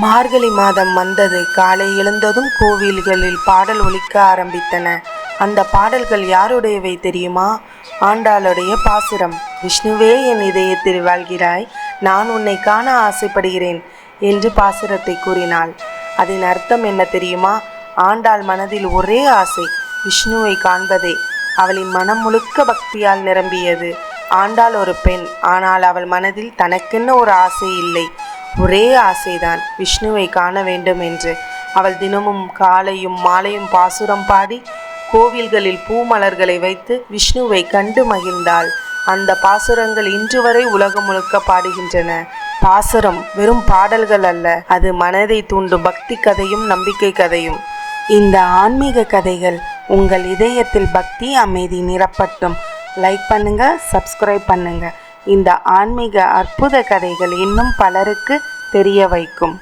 மார்கழி மாதம் வந்தது. காலை எழுந்ததும் கோவில்களில் பாடல் ஒலிக்க ஆரம்பித்தன. அந்த பாடல்கள் யாருடையவை தெரியுமா? ஆண்டாளுடைய பாசுரம். விஷ்ணுவே என் இதயத்தில் வாழ்கிறாய், நான் உன்னை காண ஆசைப்படுகிறேன் என்று பாசுரத்தை கூறினாள். அதன் அர்த்தம் என்ன தெரியுமா? ஆண்டாள் மனதில் ஒரே ஆசை, விஷ்ணுவை காண்பதே. அவளின் மனம் முழுக்க பக்தியால் நிரம்பியது. ஆண்டாள் ஒரு பெண், ஆனால் அவள் மனதில் தனக்கென்ன ஒரு ஆசை இல்லை. ஒரே ஆசைதான், விஷ்ணுவை காண வேண்டும் என்று. அவள் தினமும் காலையும் மாலையும் பாசுரம் பாடி கோவில்களில் பூமலர்களை வைத்து விஷ்ணுவை கண்டு மகிழ்ந்தாள். அந்த பாசுரங்கள் இன்று வரை உலகம் முழுக்க பாடுகின்றன. பாசுரம் வெறும் பாடல்கள் அல்ல, அது மனதை தூண்டும் பக்தி கதையும் நம்பிக்கை கதையும். இந்த ஆன்மீக கதைகள் உங்கள் இதயத்தில் பக்தி அமைதி நிரப்பட்டும். லைக் பண்ணுங்க, சப்ஸ்கிரைப் பண்ணுங்க. இந்த ஆன்மீக அற்புத கதைகள் இன்னும் பலருக்கு தெரிய வைக்கும்.